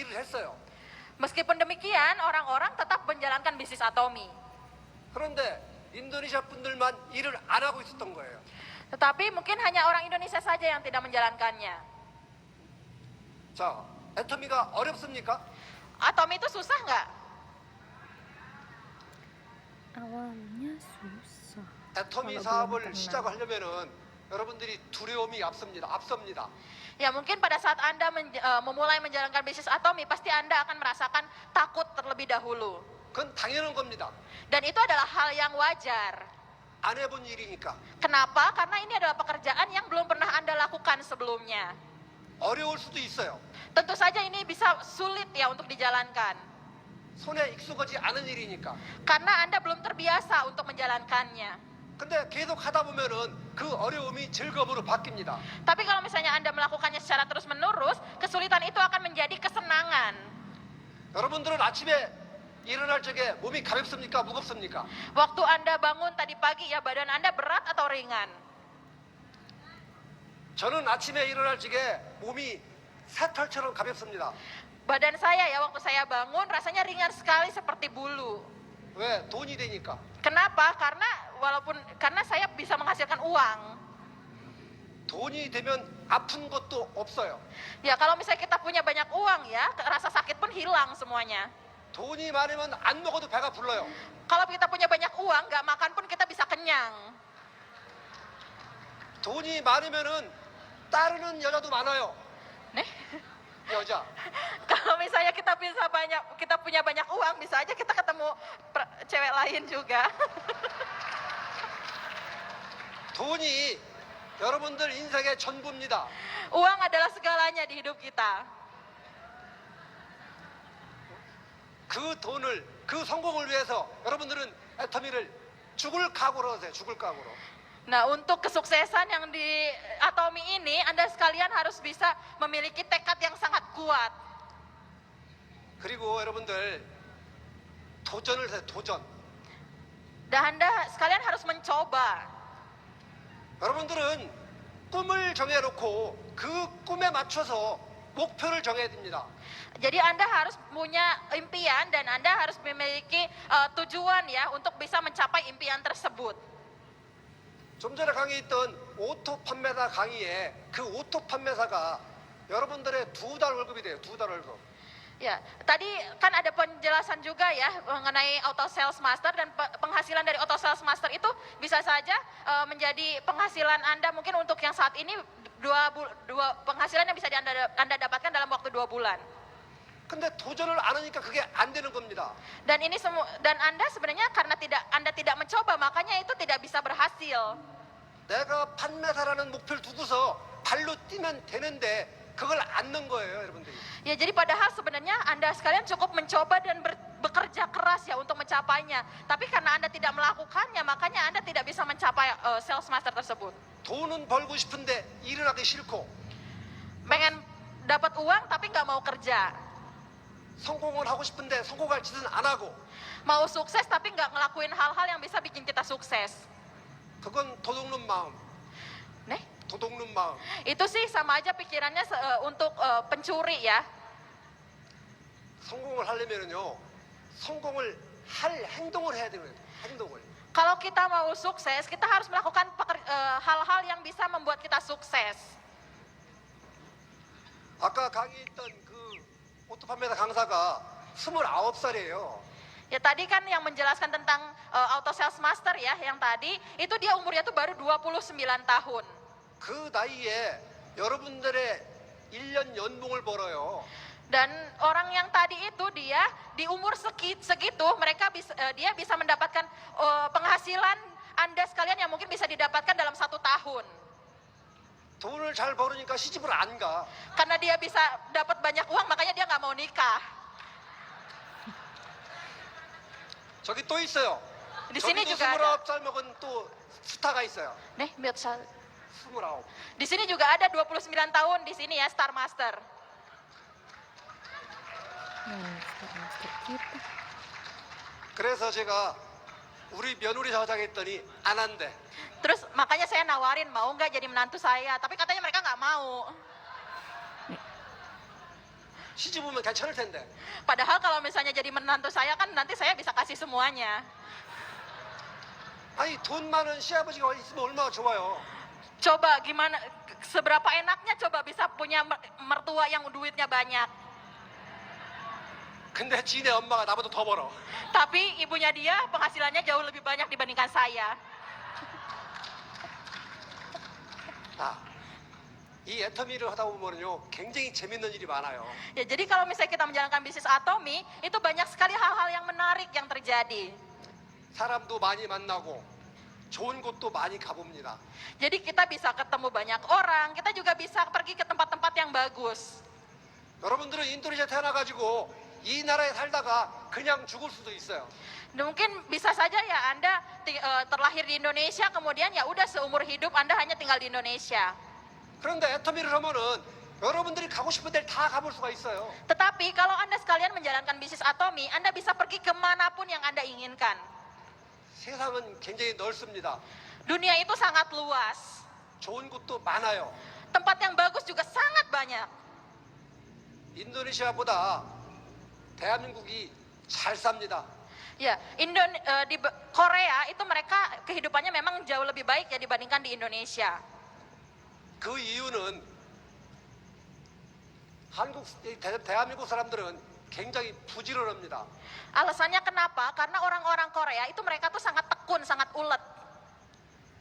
일을 했어요. Meskipun demikian, orang-orang tetap menjalankan bisnis Atomi. 그런데 인도네시아 분들만 일을 안 하고 있었던 거예요. Tetapi mungkin hanya orang Indonesia saja yang tidak menjalankannya. 자, 애터미가 어렵습니까? Atomi itu susah nggak? Awalnya susah. 애터미 Kalau 사업을 belum kenal. 시작하려면은 여러분들이 두려움이 앞섭니다. Ya mungkin pada saat Anda memulai menjalankan bisnis Atomi, pasti Anda akan merasakan takut terlebih dahulu. 그건 당연한 겁니다. Dan itu adalah hal yang wajar. 안 해본 일이니까. Kenapa? Karena ini adalah pekerjaan yang belum pernah Anda lakukan sebelumnya. 어려울 수도 있어요. Tentu saja ini bisa sulit ya untuk dijalankan. 손에 익숙하지 않은 일이니까. Karena Anda belum terbiasa untuk menjalankannya. 근데 계속 하다 보면은 그 어려움이 즐거움으로 바뀝니다. Tapi kalau misalnya Anda melakukannya secara terus-menerus, kesulitan itu akan menjadi kesenangan. 여러분들은 아침에 일어날 적에 몸이 가볍습니까? 무겁습니까? Waktu Anda bangun tadi pagi ya, badan Anda berat atau ringan? 저는 아침에 일어날 적에 몸이 새털처럼 가볍습니다. Badan saya ya, waktu saya bangun rasanya ringan sekali seperti bulu. 왜? 돈이 되니까. Kenapa? Karena saya bisa menghasilkan uang. 돈이 되면 아픈 것도 없어요. Ya kalau misalnya kita punya banyak uang ya, rasa sakit pun hilang semuanya. 돈이 많으면 안 먹어도 배가 불러요. Kalau kita punya banyak uang, nggak makan pun kita bisa kenyang. 돈이 많으면은 따르는 여자도 많아요. Nih, 여자. kalau misalnya kita punya banyak uang, bisa aja kita ketemu cewek lain juga. 돈이 여러분들 인생의 전부입니다. Uang adalah segalanya di hidup kita. 그 돈을, 그 성공을 위해서 여러분들은 애터미를 죽을 각오로 하세요. 죽을 각오로. Nah, untuk kesuksesan yang di Atomi ini, Anda sekalian harus bisa memiliki tekad yang sangat kuat. 그리고 여러분들 도전을 해요. 도전. Dan Anda sekalian harus mencoba. 여러분들은 꿈을 정해놓고 그 꿈에 맞춰서 목표를 정해야 됩니다. Jadi Anda harus punya impian dan Anda harus memiliki tujuan ya untuk bisa mencapai impian tersebut. 좀 전에 강의에 있던 오토 판매사 강의에 그 오토 판매사가 여러분들의 2달 월급이 돼요. 2달 월급. Ya, tadi kan ada penjelasan juga ya mengenai auto sales master dan penghasilan dari auto sales master itu bisa saja menjadi penghasilan Anda mungkin untuk yang saat ini dua penghasilan yang bisa Anda dapatkan dalam waktu 2 bulan. 근데 도전을 안 하니까 그게 안 되는 겁니다. Dan ini dan Anda sebenarnya karena Anda tidak mencoba makanya itu tidak bisa berhasil. 내가 판매사라는 목표를 두고서 발로 뛰면 되는데 그걸 안 넣은 거예요, 여러분들이. Ya jadi padahal sebenarnya Anda sekalian cukup mencoba dan bekerja keras ya untuk mencapainya. Tapi karena Anda tidak melakukannya makanya Anda tidak bisa mencapai sales master tersebut. 돈은 벌고 싶은데 일을 하기 싫고 Pengen dapat uang tapi nggak mau kerja. 성공을 하고 싶은데 성공할 짓은 안 하고 Mau sukses tapi nggak ngelakuin hal-hal yang bisa bikin kita sukses. 그건 도둑놈 마음. Nih, 도둑놈 마음. itu sih sama aja pikirannya untuk pencuri ya. 성공을 하려면은요. 성공을 할 행동을 해야 되는 거예요. 행동을. Kalau kita mau sukses, kita harus melakukan hal-hal yang bisa membuat kita sukses. 아까 강의했던 그 오토 판매사 강사가 29살이에요. Ya tadi kan yang menjelaskan tentang auto sales master ya, yang tadi itu dia umurnya tuh baru 29 tahun. 그 나이에 여러분들의 1년 연봉을 벌어요. Dan orang yang tadi itu dia di umur segitu dia bisa mendapatkan penghasilan Anda sekalian yang mungkin bisa didapatkan dalam 1 tahun. 돈을 잘 벌으니까 시집을 안 가. Karena dia bisa dapat banyak uang makanya dia nggak mau nikah. 저기 또 있어요. Di sini 저기도 juga ada. 29살 먹은 또 스타가 있어요. Nih, 29. di sini juga ada 29 tahun di sini ya Star Master. Master kita. 그래서 제가 우리 며느리 저장했더니 안 한대. Terus makanya saya nawarin mau nggak jadi menantu saya, tapi katanya mereka nggak mau. 시집 오면 괜찮을 텐데. Padahal kalau misalnya jadi menantu saya kan nanti saya bisa kasih semuanya. 아니 돈 많은 시아버지가 있으면 얼마나 좋아요. Coba gimana, seberapa enaknya coba bisa punya mertua yang duitnya banyak. 근데 지네 엄마가 나보다 더 벌어. Tapi ibunya dia penghasilannya jauh lebih banyak dibandingkan saya. 아, 이 애터미를 하다 보면요 굉장히 재밌는 일이 많아요. Ya, jadi kalau misalnya kita menjalankan bisnis Atomi, itu banyak sekali hal-hal yang menarik yang terjadi. 사람도 많이 만나고 좋은 곳도 많이 가봅니다. Jadi kita bisa ketemu banyak orang, kita juga bisa pergi ke tempat-tempat yang bagus. 여러분들은 인도네시아 태어나가지고 이 나라에 살다가 그냥 죽을 수도 있어요. Mungkin bisa saja ya Anda terlahir di Indonesia, kemudian ya udah seumur hidup Anda hanya tinggal di Indonesia. 그런데 애터미를 하면은 여러분들이 가고 싶은 데를 다 가볼 수가 있어요. Tetapi kalau Anda sekalian menjalankan bisnis Atomi, Anda bisa pergi kemanapun yang Anda inginkan. 세상은 굉장히 넓습니다. Dunia itu sangat luas. 좋은 곳도 많아요. Tempat yang bagus juga sangat banyak. 인도네시아보다 대한민국이 잘 삽니다. Ya, di Korea itu mereka kehidupannya memang jauh lebih baik ya dibandingkan di Indonesia. 그 이유는 대한민국 사람들은 굉장히 부지런합니다. Alasannya kenapa? Karena orang-orang Korea itu mereka tuh sangat tekun, sangat ulet.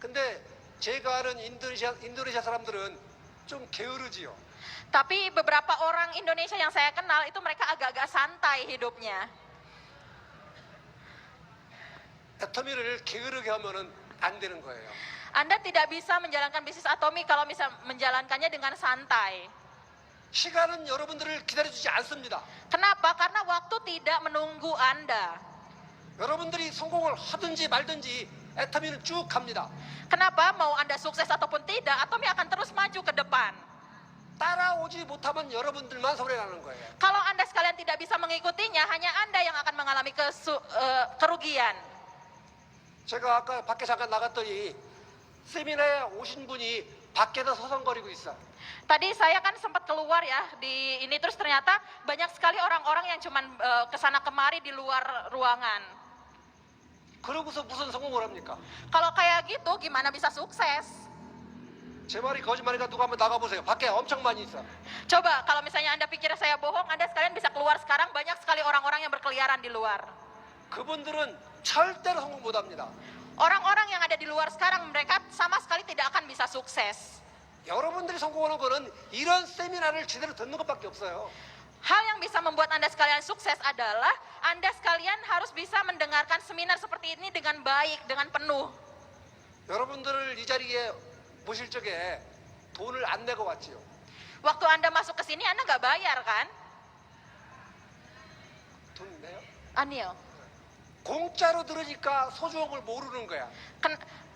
근데 제가 아는 인도네시아 사람들은 좀 게으르지요. Tapi beberapa orang Indonesia yang saya kenal itu mereka agak-agak santai hidupnya. 애터미를 게으르게 하면은 안 되는 거예요. Anda tidak bisa menjalankan bisnis Atomi kalau bisa menjalankannya dengan santai. 시간은 여러분들을 기다려주지 않습니다. Kenapa? Karena waktu tidak menunggu Anda. 여러분들이 성공을 하든지 말든지 애터미는 쭉 갑니다. Kenapa? Mau Anda sukses ataupun tidak, Atomi akan terus maju ke depan. 따라오지 못하면 여러분들만 손해나는 거예요. Kalau Anda sekalian tidak bisa mengikutinya, hanya Anda yang akan mengalami kerugian. 제가 아까 밖에 잠깐 나갔더니 세미나에 오신 분이 밖에서 서성거리고 있어요. Tadi saya kan sempat keluar ya di ini, terus ternyata banyak sekali orang-orang yang cuman kesana kemari di luar ruangan. 그러고서 무슨 성공을 합니까? Kalau kayak gitu gimana bisa sukses? 제 말이 거짓말이니까 누가 한번 나가보세요. 밖에 엄청 많이 있어. Coba kalau misalnya Anda pikir saya bohong, Anda sekalian bisa keluar sekarang, banyak sekali orang-orang yang berkeliaran di luar. 그분들은 절대로 성공 못합니다. Orang-orang yang ada di luar sekarang, mereka sama sekali tidak akan bisa sukses. 여러분들이 성공하는 거는 이런 세미나를 제대로 듣는 것밖에 없어요. Hal yang bisa membuat Anda sekalian sukses adalah Anda sekalian harus bisa mendengarkan seminar seperti ini dengan baik, dengan penuh. 여러분들을 이 자리에 모실 적에 돈을 안 내고 왔지요. Waktu Anda masuk ke sini, Anda nggak bayar kan? 돈 내요? Anil. 공짜로 들으니까 소중함을 모르는 거야.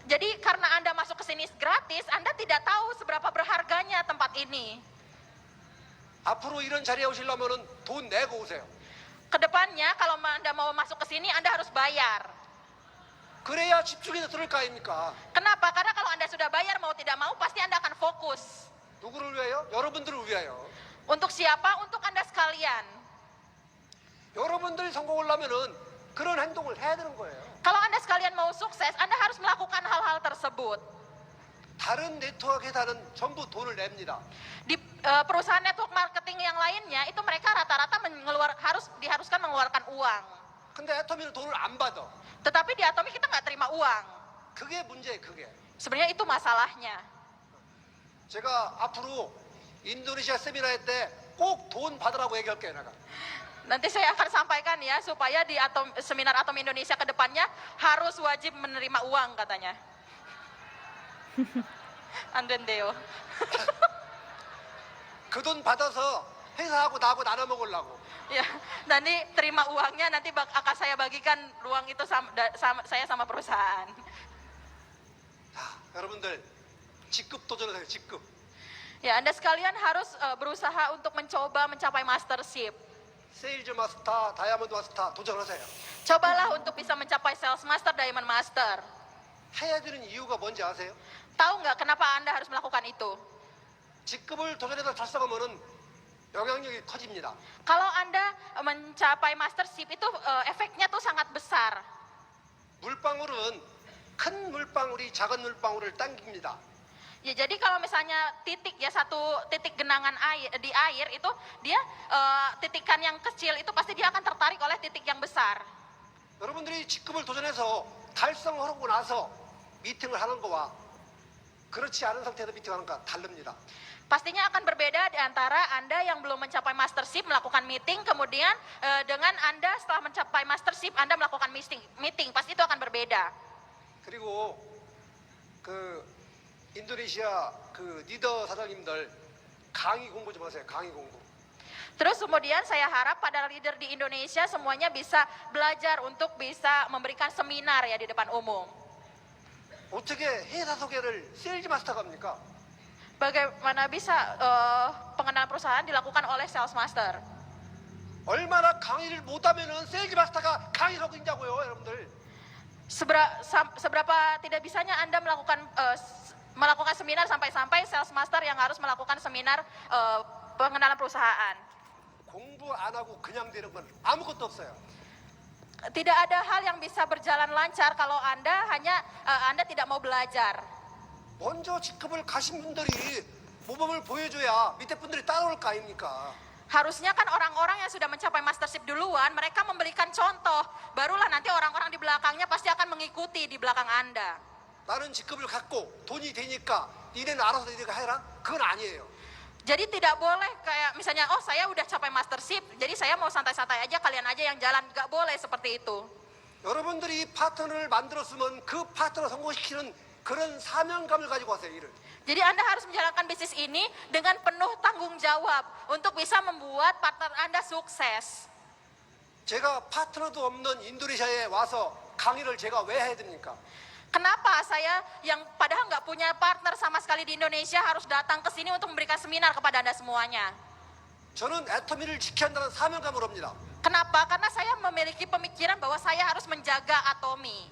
Jadi karena Anda masuk ke sini gratis, Anda tidak tahu seberapa berharganya tempat ini. 앞으로 이런 자리에 오시려면은 돈 내고 오세요. Kedepannya kalau Anda mau masuk ke sini, Anda harus bayar. 그래야 집중해서 들을 거 아닙니까? Kenapa? Karena kalau Anda sudah bayar mau tidak mau, pasti Anda akan fokus. 누구를 위하여? 여러분들을 위하여. Untuk siapa? Untuk Anda sekalian. 여러분들이 성공을 하면은 그런 행동을 해야 되는 거예요. Kalau Anda sekalian mau sukses, Anda harus melakukan hal-hal tersebut. 다른 네트워크 회사는 전부 돈을 냅니다. Di perusahaan network marketing yang lainnya, itu mereka rata-rata diharuskan mengeluarkan uang. 근데 애터미는 돈을 안 받아. Tetapi di Atomi kita nggak terima uang. 그게 문제예요, 그게. Sebenarnya itu masalahnya. 제가 앞으로 인도네시아 세미나에 때 꼭 돈 받으라고 얘기할게요, 내가. Nanti saya akan sampaikan ya, supaya di seminar Atom Indonesia ke depannya harus wajib menerima uang katanya. 안된대요. 그 돈 받아서 회사하고 나하고 나눠 먹으려고. Ya, nanti terima uangnya, nanti akan saya bagikan uang itu saya sama perusahaan. 자, 여러분들 직급 도전하세요, 직급. Ya, Anda sekalian harus berusaha untuk mencoba mencapai mastership. 세일즈 마스터, 다이아몬드 마스터 도전하세요. Cobalah untuk bisa mencapai sales master, diamond master. 해야 되는 이유가 뭔지 아세요? Tahu nggak kenapa Anda harus melakukan itu? 직급을 도전해서 달성하면은 영향력이 커집니다. Kalau Anda mencapai mastership itu efeknya tuh sangat besar. 물방울은 큰 물방울이 작은 물방울을 당깁니다. Ya, jadi kalau misalnya titik ya satu titik genangan air di air itu dia titikan yang kecil itu pasti dia akan tertarik oleh titik yang besar. 여러분들이 직급을 도전해서 달성하고 나서 미팅을 하는 거와 그렇지 않은 상태에서 미팅하는 거와 다릅니다. Pastinya akan berbeda di antara Anda yang belum mencapai mastership melakukan meeting, kemudian dengan Anda setelah mencapai mastership Anda melakukan meeting pasti itu akan berbeda. 그리고 그 인도네시아 그 리더 사장님들 강의 공부 좀 하세요. 강의 공부. Terus kemudian saya harap pada leader di Indonesia semuanya bisa belajar untuk bisa memberikan seminar ya di depan umum. 어떻게 회사 소개를 세일즈 마스터가 합니까? Bagaimana bisa pengenalan perusahaan dilakukan oleh sales master? 얼마나 강의를 못하면은 세일즈 마스터가 강의라고 있냐고요, 여러분들. Seberapa tidak bisanya Anda melakukan seminar sampai-sampai sales master yang harus melakukan seminar pengenalan perusahaan. 공부 안 하고 그냥 되는 건 아무것도 없어요. Tidak ada hal yang bisa berjalan lancar kalau Anda tidak mau belajar. 먼저 직급을 가신 분들이 모범을 보여줘야 밑에 분들이 따라올 거 아닙니까? Harusnya kan orang-orang yang sudah mencapai mastership duluan, mereka memberikan contoh. Barulah nanti orang-orang di belakangnya pasti akan mengikuti di belakang Anda. 나는 직급을 갖고 돈이 되니까 니네는 알아서 니네가 해라? 그건 아니에요. Jadi tidak boleh kayak misalnya, oh saya udah capai mastership, jadi saya mau santai-santai aja, kalian aja yang jalan. Gak boleh seperti itu. 여러분들이 파트너를 만들었으면 그 파트너 성공시키는 그런 사명감을 가지고 하세요, 일을. Jadi Anda harus menjalankan bisnis ini dengan penuh tanggung jawab untuk bisa membuat partner Anda sukses. 제가 파트너도 없는 인도네시아에 와서 강의를 제가 왜 해야 됩니까? Kenapa saya yang padahal nggak punya partner sama sekali di Indonesia harus datang ke sini untuk memberikan seminar kepada Anda semuanya? 저는 애터미를 지켜야 한다는 사명감을 합니다. Kenapa? Karena saya memiliki pemikiran bahwa saya harus menjaga atomi.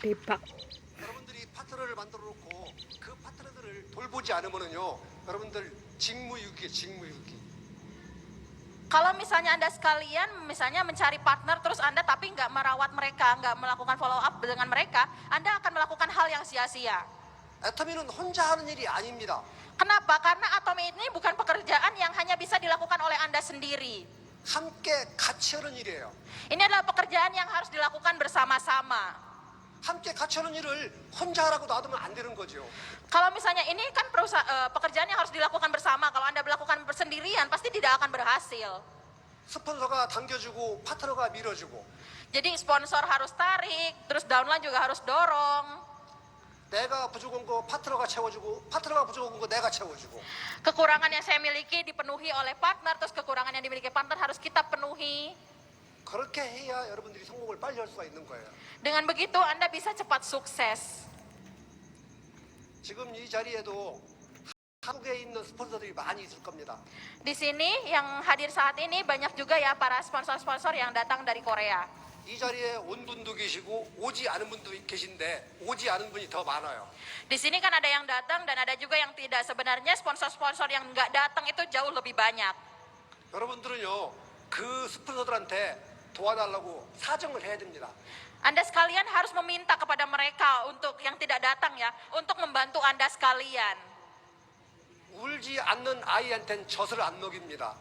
대박. 여러분들이 파트너를 만들어 놓고 그 파트너들을 돌보지 않으면요, 여러분들 직무유기에 직무유기. Kalau misalnya Anda sekalian misalnya mencari partner terus Anda tapi nggak merawat mereka, nggak melakukan follow up dengan mereka, Anda akan melakukan hal yang sia-sia. 애터미는 혼자 하는 일이 아닙니다. Kenapa? Karena atomi ini bukan pekerjaan yang hanya bisa dilakukan oleh Anda sendiri. 함께 같이 하는 일이에요. Ini adalah pekerjaan yang harus dilakukan bersama-sama. 함께 같이 하는 일을 혼자 하라고 놔두면 안 되는 거죠. Kalau misalnya ini kan pekerjaan yang harus dilakukan bersama, kalau Anda melakukan bersendirian pasti tidak akan berhasil. 스폰서가 당겨주고 파트너가 밀어주고 Jadi sponsor harus tarik, terus downline juga harus dorong. 내가 부족한 거 파트너가 채워주고 파트너가 부족한 거 내가 채워주고 Kekurangan yang saya miliki dipenuhi oleh partner, terus kekurangan yang dimiliki partner harus kita penuhi. 그렇게 해야 여러분들이 성공을 빨리 할 수가 있는 거예요. Dengan begitu Anda bisa cepat sukses. 지금 이 자리에도 한국에 있는 스폰서들이 많이 있을 겁니다. Di sini yang hadir saat ini banyak juga ya para sponsor-sponsor yang datang dari Korea. 이 자리에 온 분도 계시고 오지 않은 분도 계신데 오지 않은 분이 더 많아요. Di sini kan ada yang datang dan ada juga yang tidak. Sebenarnya sponsor-sponsor yang nggak datang itu jauh lebih banyak. 여러분들은요 그 스폰서들한테 도와달라고 사정을 해야 됩니다. Anda sekalian harus meminta kepada mereka untuk yang tidak datang ya, untuk membantu Anda sekalian. 울지 않는 아이한테는 젖을 안 먹입니다.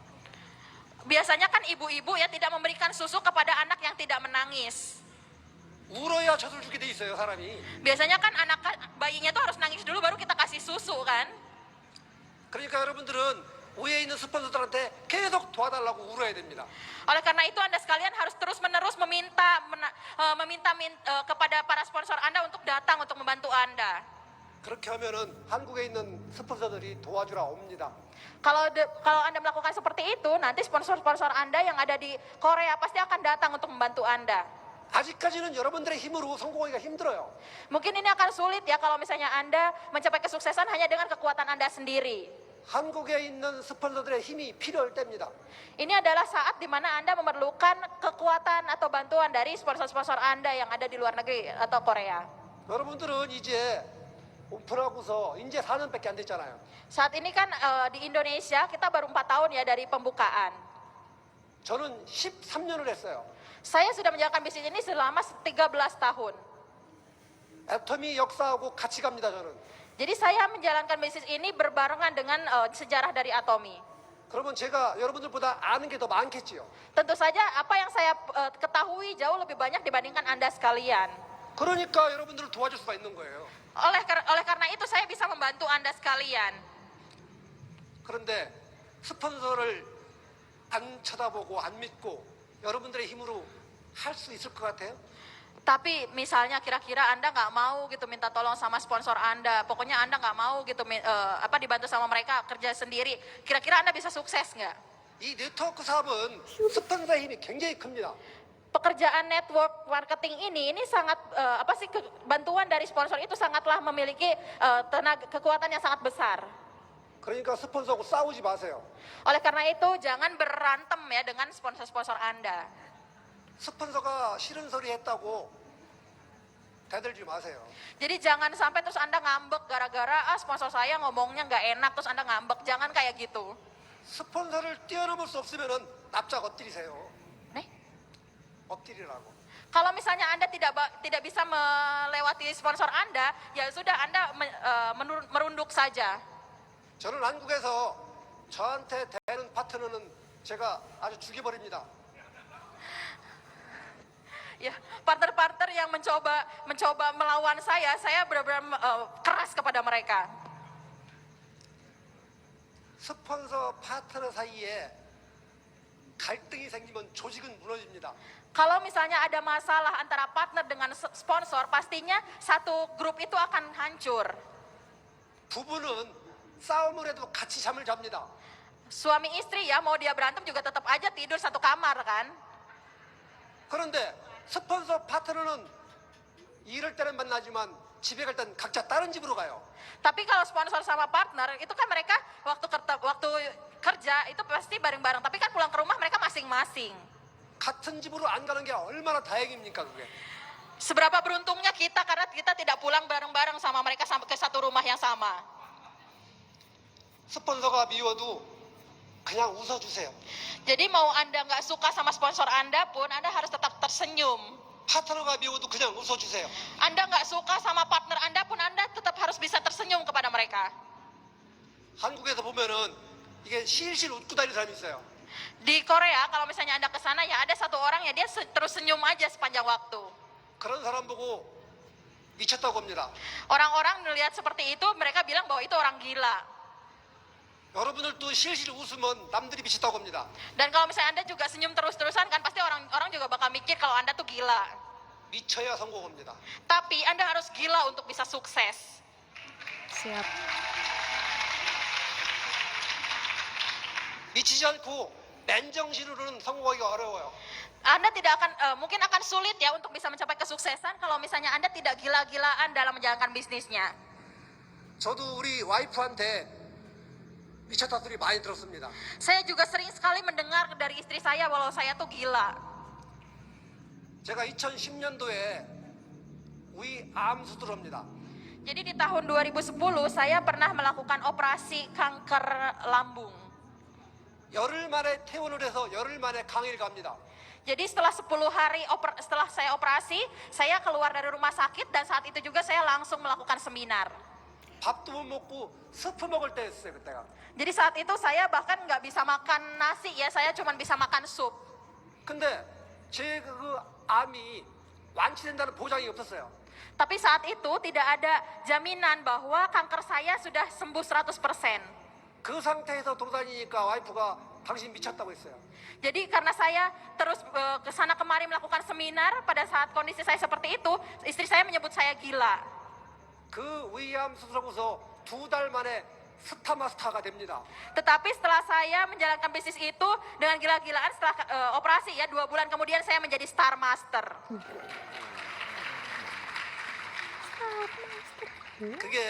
Biasanya kan ibu-ibu ya tidak memberikan susu kepada anak yang tidak menangis. 울어야 젖을 주게 돼 있어요 사람이. Biasanya kan bayinya tuh harus nangis dulu baru kita kasih susu kan. 그러니까 여러분들은 위에 있는 스폰서들한테 계속 도와달라고 울어야 됩니다. Oleh karena itu Anda sekalian harus terus-menerus meminta kepada para sponsor Anda untuk datang untuk membantu Anda. 그렇게 하면은 한국에 있는 스폰서들이 도와주러 옵니다. Kalau Anda melakukan seperti itu, nanti sponsor-sponsor Anda yang ada di Korea pasti akan datang untuk membantu Anda. 아직까지는 여러분들의 힘으로 성공하기가 힘들어요. Mungkin ini akan sulit ya kalau misalnya Anda mencapai kesuksesan hanya dengan kekuatan Anda sendiri. 한국에 있는 스폰서들의 힘이 필요할 때입니다. Ini adalah saat di mana Anda memerlukan kekuatan atau bantuan dari sponsor-sponsor Anda yang ada di luar negeri atau Korea. 여러분들은 이제 오픈하고서 이제 4년밖에 안 됐잖아요. Saat ini kan di Indonesia kita baru 4 tahun ya dari pembukaan. 저는 13년을 했어요. Saya sudah menjalankan bisnis ini selama 13 tahun. 애터미 역사하고 같이 갑니다, 저는. Jadi saya menjalankan bisnis ini berbarengan dengan sejarah dari Atomi. 그러면 제가 여러분들보다 아는 게 더 많겠지요. Tentu saja apa yang saya ketahui jauh lebih banyak dibandingkan Anda sekalian. 그러니까 여러분들을 도와줄 수가 있는 거예요. Oleh karena itu saya bisa membantu Anda sekalian. 그런데 스폰서를 안 쳐다보고 안 믿고 여러분들의 힘으로 할 수 있을 것 같아요? Tapi misalnya kira-kira Anda nggak mau gitu minta tolong sama sponsor Anda, pokoknya Anda nggak mau gitu dibantu sama mereka kerja sendiri. Kira-kira Anda bisa sukses nggak? 이 네트워크 사업은 스폰서의 힘이 굉장히 큽니다. Pekerjaan network marketing ini sangat bantuan dari sponsor itu sangatlah memiliki tenaga kekuatan yang sangat besar. 그러니까 스폰서하고 싸우지 마세요. Oleh karena itu jangan berantem ya dengan sponsor-sponsor Anda. 스폰서가 싫은 소리 했다고 대들지 마세요. Jadi jangan sampai terus Anda ngambek gara-gara sponsor saya ngomongnya nggak enak terus Anda ngambek. Jangan kayak gitu. 스폰서를 뛰어넘을 수 없으면은 납작 엎드리세요. Nih. 엎드리라고. Kalau misalnya Anda tidak bisa melewati sponsor Anda, ya sudah Anda merunduk saja. 저는 한국에서 저한테 대는 파트너는 제가 아주 죽여버립니다. Ya, partner-partner yang mencoba melawan saya benar-benar keras kepada mereka. 스폰서 파트너 사이에 갈등이 생기면 조직은 무너집니다. Kalau misalnya ada masalah antara partner dengan sponsor, pastinya satu grup itu akan hancur. 부부는 싸움을 해도 같이 잠을 잡니다. Suami istri ya, mau dia berantem juga tetap aja tidur satu kamar kan. 그런데 스폰서 파트너는 일할 때는 만나지만 집에 갈 땐 각자 다른 집으로 가요. Tapi kalau sponsor sama partner, itu kan mereka waktu kerja itu pasti bareng-bareng. Tapi kan pulang ke rumah mereka masing-masing. 같은 집으로 안 가는 게 얼마나 다행입니까 그게. Seberapa beruntungnya kita karena kita tidak pulang bareng-bareng sama mereka sampai ke satu rumah yang sama. 스폰서가 미워도 그냥 웃어주세요. Jadi mau Anda nggak suka sama sponsor Anda pun, Anda harus tetap tersenyum. 파트너가 미워도 그냥 웃어주세요. Anda nggak suka sama partner Anda pun, Anda tetap harus bisa tersenyum kepada mereka. 한국에서 보면은 이게 실실 웃고 다니는 사람이 있어요. Di Korea, kalau misalnya Anda ke sana, ya ada satu orang ya dia terus senyum aja sepanjang waktu. 그런 사람 보고 미쳤다고 합니다. Orang-orang melihat seperti itu, mereka bilang bahwa itu orang gila. 여러분들도 실실 웃으면 남들이 미쳤다고 합니다. Dan kalau misalnya Anda juga senyum terus-terusan kan pasti orang-orang juga bakal mikir kalau Anda tuh gila. 미쳐야 성공합니다. Tapi Anda harus gila untuk bisa sukses. Siap. 미치지 않고 맨정신으로는 성공하기가 어려워요. Anda tidak akan mungkin akan sulit ya untuk bisa mencapai kesuksesan kalau misalnya Anda tidak gila-gilaan dalam menjalankan bisnisnya. 저도 우리 와이프한테 미쳤다 소리 많이 들었습니다. Saya juga sering sekali mendengar dari istri saya walau saya tuh gila. 제가 2010년도에 위암 수술을 합니다. Jadi di tahun 2010 saya pernah melakukan operasi kanker lambung. 열흘 만에 퇴원을 해서 열흘 만에 강의를 갑니다. Jadi setelah 10 hari setelah saya operasi, saya keluar dari rumah sakit dan saat itu juga saya langsung melakukan seminar. 밥도 못 먹고 스프 먹을 때였어요 그때가. Jadi saat itu saya bahkan nggak bisa makan nasi ya, saya cuma bisa makan sup. 근데 제 그 암이 완치된다는 보장이 없었어요. Tapi saat itu tidak ada jaminan bahwa kanker saya sudah sembuh 100%. 그 상태에서 돌아다니니까 와이프가 당신 미쳤다고 했어요. Jadi karena saya terus ke sana kemari melakukan seminar, pada saat kondisi saya seperti itu, istri saya menyebut saya gila. 그 위암 수술하고서 2달 만에 스타 마스터가 됩니다. Tetapi setelah saya menjalankan bisnis itu dengan gila-gilaan setelah operasi ya 2 bulan kemudian saya menjadi Star Master. 그게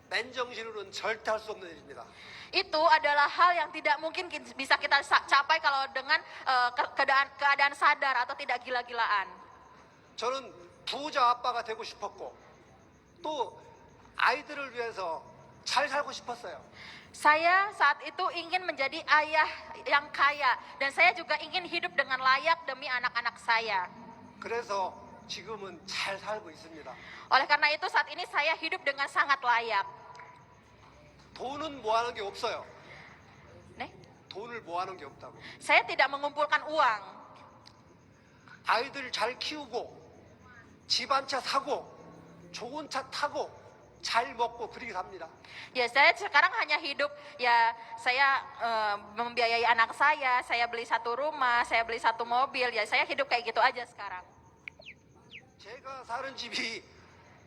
맨정신으로는 절대 할 수 없는 일입니다. Itu adalah hal yang tidak mungkin bisa kita capai kalau dengan keadaan sadar atau tidak gila-gilaan. 저는 부자 아빠가 되고 싶었고 또 아이들을 위해서 잘 살고 싶었어요. Saya saat itu ingin menjadi ayah yang kaya dan saya juga ingin hidup dengan layak demi anak-anak saya. 그래서 지금은 잘 살고 있습니다. Oleh karena itu saat ini saya hidup dengan sangat layak. 돈은 모아놓은 게 없어요. Nih, 돈을 모아놓은 게 없다고. saya tidak mengumpulkan uang. 아이들 잘 키우고 집 한 채 사고 좋은 차 타고 잘 먹고 그렇게 삽니다. Ya saya sekarang hanya hidup ya saya membiayai anak saya beli satu rumah, saya beli satu mobil, ya saya hidup kayak gitu aja sekarang. 제가 사는 집이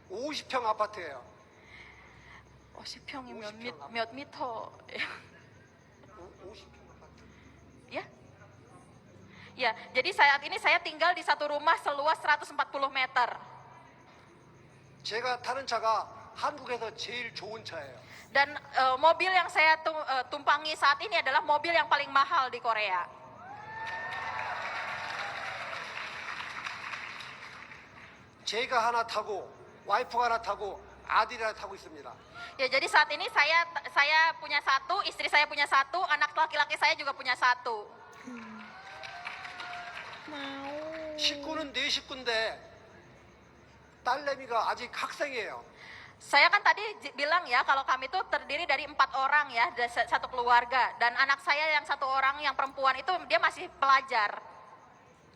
50평 아파트예요. 50평이 50평 몇 미터? 50평 아파트. Ya. Ya, jadi saat ini saya tinggal di satu rumah seluas 140 meter. 제가 타는 차가 한국에서 제일 좋은 차예요. Dan mobil yang saya tumpangi saat ini adalah mobil yang paling mahal di Korea. 제가 하나 타고 와이프가 하나 타고 아들이 하나 타고 있습니다. Ya, jadi saat ini saya punya satu, istri saya punya satu, anak laki-laki saya juga punya satu. Mau. 식구는 네 식구인데 딸내미가 아직 학생이에요. Saya kan tadi bilang ya kalau kami itu terdiri dari 4 orang ya, dari satu keluarga. Dan anak saya yang satu orang yang perempuan itu dia masih pelajar.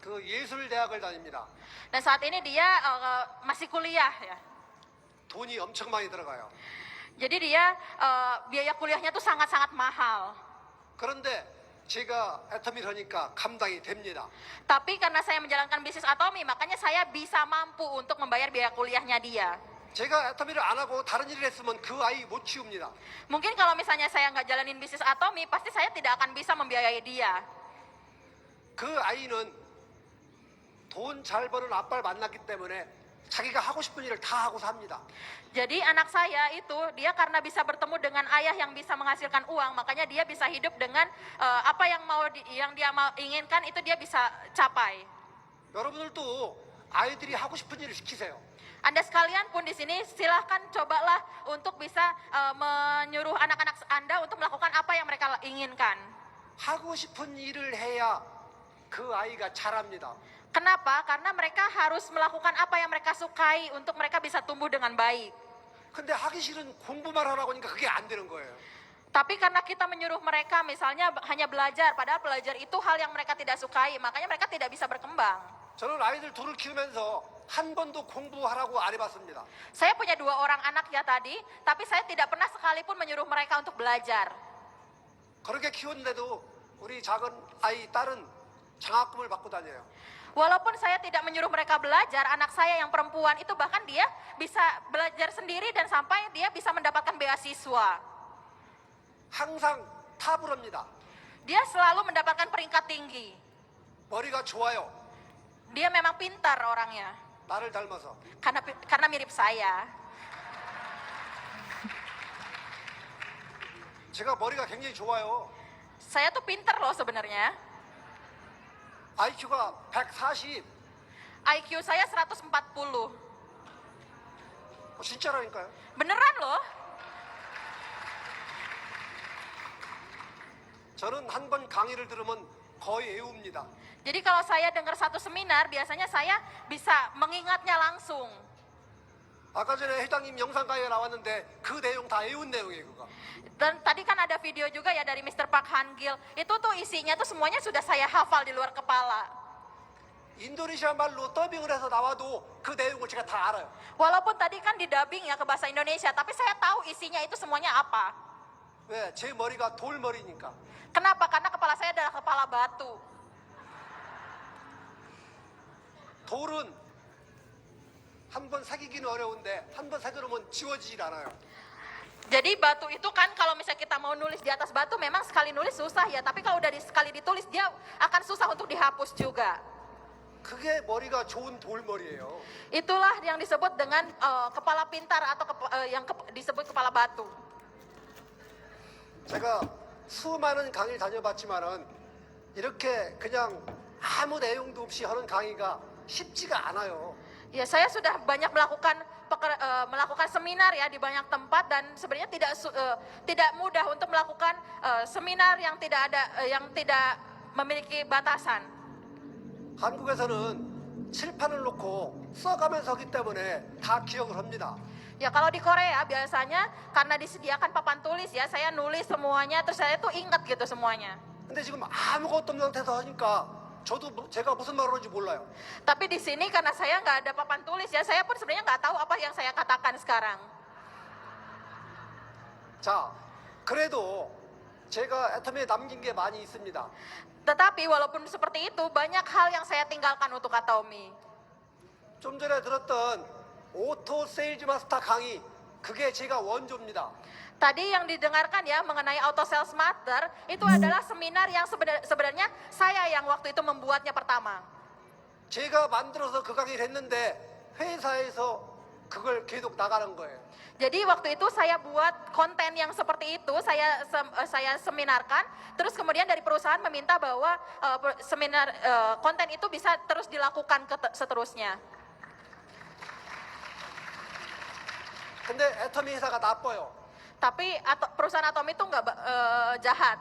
그 예술대학을 다닙니다. Dan saat ini dia masih kuliah ya. 돈이 엄청 많이 들어가요. Jadi dia biaya kuliahnya tuh sangat-sangat mahal. 그런데 제가 애터미를 하니까 감당이 됩니다. Tapi karena saya menjalankan bisnis Atomi, makanya saya bisa mampu untuk membayar biaya kuliahnya dia. 제가 애터미를 안 하고 다른 일을 했으면 그 아이 못 키웁니다. Mungkin kalau misalnya saya nggak jalanin bisnis Atomi, pasti saya tidak akan bisa membiayai dia. 그 아이는 돈 잘 버는 아빠를 만났기 때문에 자기가 하고 싶은 일을 다 하고 삽니다. Jadi anak saya itu dia karena bisa bertemu dengan ayah yang bisa menghasilkan uang, makanya dia bisa hidup dengan apa yang dia mau inginkan itu dia bisa capai. 여러분들도 아이들이 하고 싶은 일을 시키세요. Anda sekalian pun di sini silahkan cobalah untuk bisa menyuruh anak-anak Anda untuk melakukan apa yang mereka inginkan. 하고 싶은 일을 해야 그 아이가 자랍니다. Kenapa? Karena mereka harus melakukan apa yang mereka sukai untuk mereka bisa tumbuh dengan baik. 근데 하기 싫은 공부만 하라고 하니까 그게 안 되는 거예요. Tapi karena kita menyuruh mereka misalnya hanya belajar, padahal belajar itu hal yang mereka tidak sukai, makanya mereka tidak bisa berkembang. 저는 아이들 둘을 키우면서 한 번도 공부하라고 안 해봤습니다. Saya punya 2 orang anak ya tadi, tapi saya tidak pernah sekalipun menyuruh mereka untuk belajar. 그렇게 키웠는데도 우리 작은 아이 딸은 장학금을 받고 다녀요. Walaupun saya tidak menyuruh mereka belajar, anak saya yang perempuan itu bahkan dia bisa belajar sendiri dan sampai dia bisa mendapatkan beasiswa. 항상 탑을 합니다. Dia selalu mendapatkan peringkat tinggi. 머리가 좋아요. Dia memang pintar orangnya, 나를 닮아서. karena mirip saya. 제가 머리가 굉장히 좋아요. Saya tuh pintar loh sebenarnya. IQ가 140. IQ saya 140. 진짜라니까요. Beneran loh. 저는 한 번 강의를 들으면 거의 외웁니다. Jadi kalau saya dengar satu seminar, biasanya saya bisa mengingatnya langsung. 아까 전에 회장님 영상 강의가 나왔는데 그 내용 다 외운 내용이에요, 그거. Dan tadi kan ada video juga ya dari Mr. Park Han-gil. Itu tuh isinya tuh semuanya sudah saya hafal di luar kepala. 인도네시아 말로 더빙을 해서 나와도 그 내용을 제가 다 알아요. Walaupun tadi kan di dubbing ya ke bahasa Indonesia, tapi saya tahu isinya itu semuanya apa. 왜? 제 머리가 돌머리니까. Kenapa? Karena kepala saya adalah kepala batu. 돌은 한 번 사귀기는 어려운데 한 번 사귀면 지워지질 않아요. Jadi batu itu kan kalau misalnya kita mau nulis di atas batu memang sekali nulis susah ya, tapi kalau udah sekali ditulis dia akan susah untuk dihapus juga. 그게 머리가 좋은 돌머리예요. Itulah yang disebut dengan kepala pintar atau disebut kepala batu. 제가 수많은 강의를 다녀봤지만은 이렇게 그냥 아무 내용도 없이 하는 강의가 쉽지가 않아요. Ya, saya sudah banyak melakukan melakukan seminar ya di banyak tempat, dan sebenarnya tidak mudah untuk melakukan seminar yang tidak memiliki batasan. 한국에서는 칠판을 놓고 써가면서 하기 때문에 다 기억을 합니다. Ya kalau di Korea biasanya karena disediakan papan tulis ya, saya nulis semuanya terus saya tuh ingat gitu semuanya. 근데 지금 아무것도 없는 상태에서 하니까 제가 무슨 말을 하는지 몰라요. Tapi di sini karena saya nggak ada papan tulis ya, saya pun sebenarnya nggak tahu apa yang saya katakan sekarang. 자, 그래도 제가 애터미에 남긴 게 많이 있습니다. Tetapi walaupun seperti itu, banyak hal yang saya tinggalkan untuk Atomy. 좀 전에 들었던 오토 세일즈 마스터 강의, 그게 제가 원조입니다. Tadi yang didengarkan ya mengenai Auto Sales Master, itu adalah seminar yang sebenarnya saya yang waktu itu membuatnya pertama. 제가 만들어서 그 강의를 했는데 회사에서 그걸 계속 나가는 거예요. Jadi waktu itu saya buat konten yang seperti itu, saya seminarkan, terus kemudian dari perusahaan meminta bahwa konten itu bisa terus dilakukan seterusnya. 근데 애터미 회사가 나빠요. Tapi perusahaan Atomy itu nggak jahat.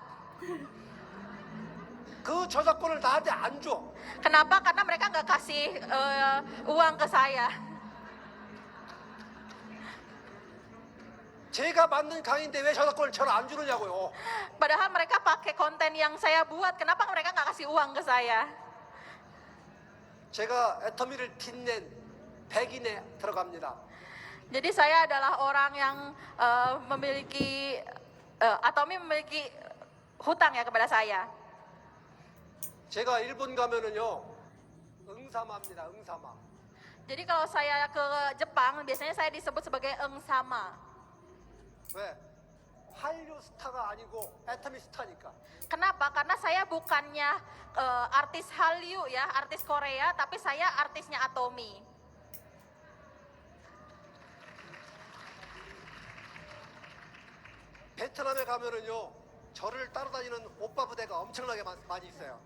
그 저작권을 나한테 안 줘. Kenapa? Karena mereka nggak kasih uang ke saya. 제가 만든 강의인데 왜 저작권을 저를 안 주느냐고요. Padahal mereka pakai konten yang saya buat, kenapa mereka nggak kasih uang ke saya? 제가 애터미를 빛낸 백인에 들어갑니다. Jadi saya adalah orang yang memiliki Atomy memiliki hutang ya kepada saya. 제가 일본 가면은요 응사마입니다. 응사마. Jadi kalau saya ke Jepang biasanya saya disebut sebagai engsama. 왜? 한류 스타가 아니고 애터미 스타니까. Kenapa? Karena saya bukannya artis Hallyu ya, artis Korea, tapi saya artisnya Atomy. 베트남에 가면은요 저를 따라다니는 오빠 부대가 엄청나게 많이 있어요.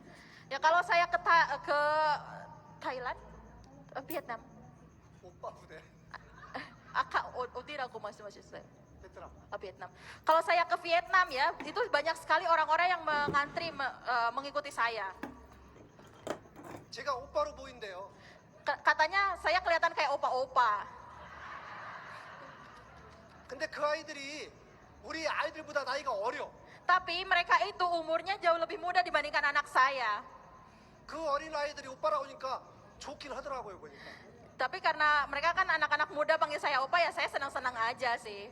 Ya kalau saya ke Thailand, Vietnam, 오빠 부대. Tidak aku masih saya. 베트남. Vietnam. Kalau saya ke Vietnam ya, itu banyak sekali orang-orang yang mengantri mengikuti saya. 제가 오빠로 보인대요. Katanya saya kelihatan kayak opa-opa. 근데 그 아이들이 우리 아이들보다 나이가 어려. Tapi mereka itu umurnya jauh lebih muda dibandingkan anak saya. 그 어린 아이들이 오빠라고 하니까 좋긴 하더라고요 보니까. Tapi karena mereka kan anak-anak muda panggil saya opa ya saya senang-senang aja sih.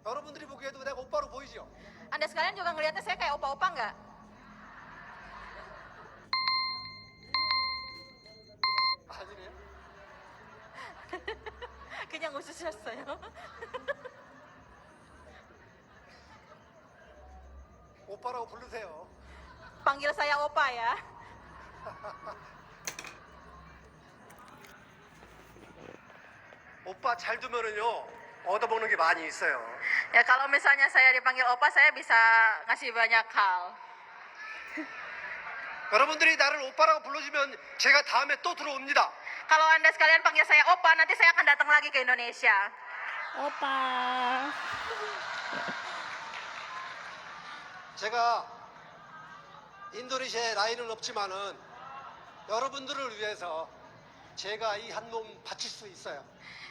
여러분들이 보기에도 내가 오빠로 보이죠? Anda sekalian juga ngelihatnya saya kayak opa-opa nggak? 아니래요? 그냥 웃으셨어요. 오빠라고 부르세요. Panggil saya opa ya. 오빠 잘 두면은요 얻어먹는 게 많이 있어요. Ya kalau misalnya saya dipanggil opa, saya bisa ngasih banyak hal. 여러분들이 나를 오빠라고 불러주면 제가 다음에 또 들어옵니다. Kalau Anda sekalian panggil saya opa, nanti saya akan datang lagi ke Indonesia. 오빠. 제가 인도네시아에 라인은 없지만은 여러분들을 위해서 제가 이 한 몸 바칠 수 있어요.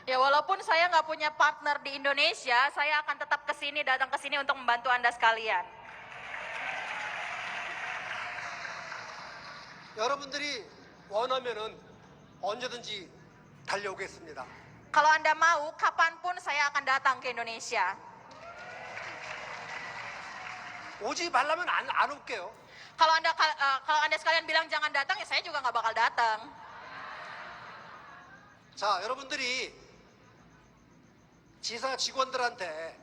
Ya walaupun saya nggak punya partner di Indonesia, saya akan tetap datang ke sini untuk membantu Anda sekalian. 여러분들이 원하면은 언제든지 달려오겠습니다. Kalau Anda mau, kapanpun saya akan datang ke Indonesia. 오지 말라면 안 올게요. Kalau Anda sekalian bilang jangan datang, ya saya juga nggak bakal datang. 자, 여러분들이 지사 직원들한테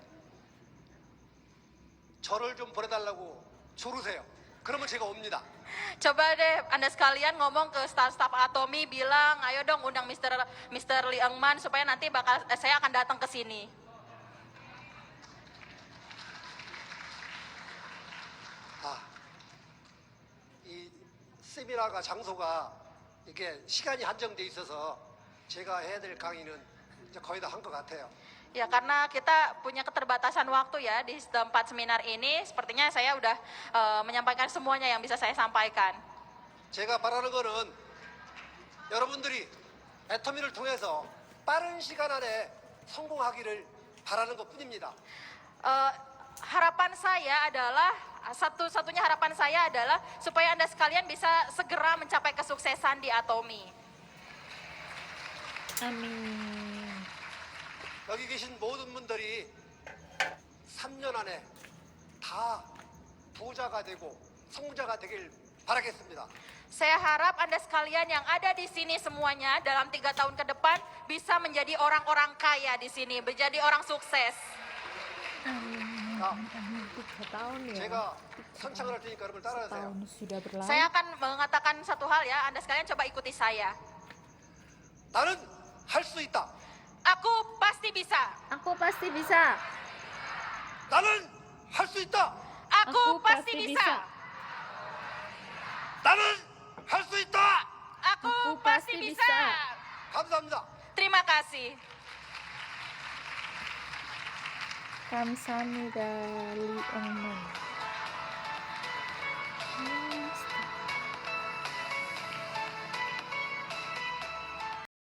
저를 좀 보내달라고 조르세요. 그러면 제가 옵니다. Coba deh Anda sekalian ngomong ke staf-staf Atomy, bilang, ayo dong undang Mr. Lee Engman supaya nanti saya akan datang ke sini. 이 세미나가 장소가 이게 시간이 한정돼 있어서 제가 해야 될 강의는 이제 거의 다 한 것 같아요. Ya karena kita punya keterbatasan waktu ya di tempat seminar ini, sepertinya saya udah menyampaikan semuanya yang bisa saya sampaikan. 제가 바라는 거는 여러분들이 애터미를 통해서 빠른 시간 안에 성공하기를 바라는 것뿐입니다. Harapan saya adalah satu-satunya harapan saya adalah supaya Anda sekalian bisa segera mencapai kesuksesan di Atomi. 아멘. 여기 계신 모든 분들이 3년 안에 다 부자가 되고 성자가 되길 바라겠습니다. Saya harap Anda sekalian yang ada di sini semuanya dalam 3 tahun ke depan bisa menjadi orang-orang kaya di sini, menjadi orang sukses. 아멘. 자, 아멘. 3 tahun ya. 제가 선창을 할 테니까 여러분 따라하세요. Tahun sudah berlalu. Saya akan mengatakan satu hal ya, Anda sekalian coba ikuti saya. 나는 할 수 있다. Aku pasti bisa. Aku pasti bisa. 나는 할 수 있다. Aku pasti bisa. 나는 할 수 있다. Aku pasti bisa. 감사합니다. Terima kasih. 감사합니다, 리앵만.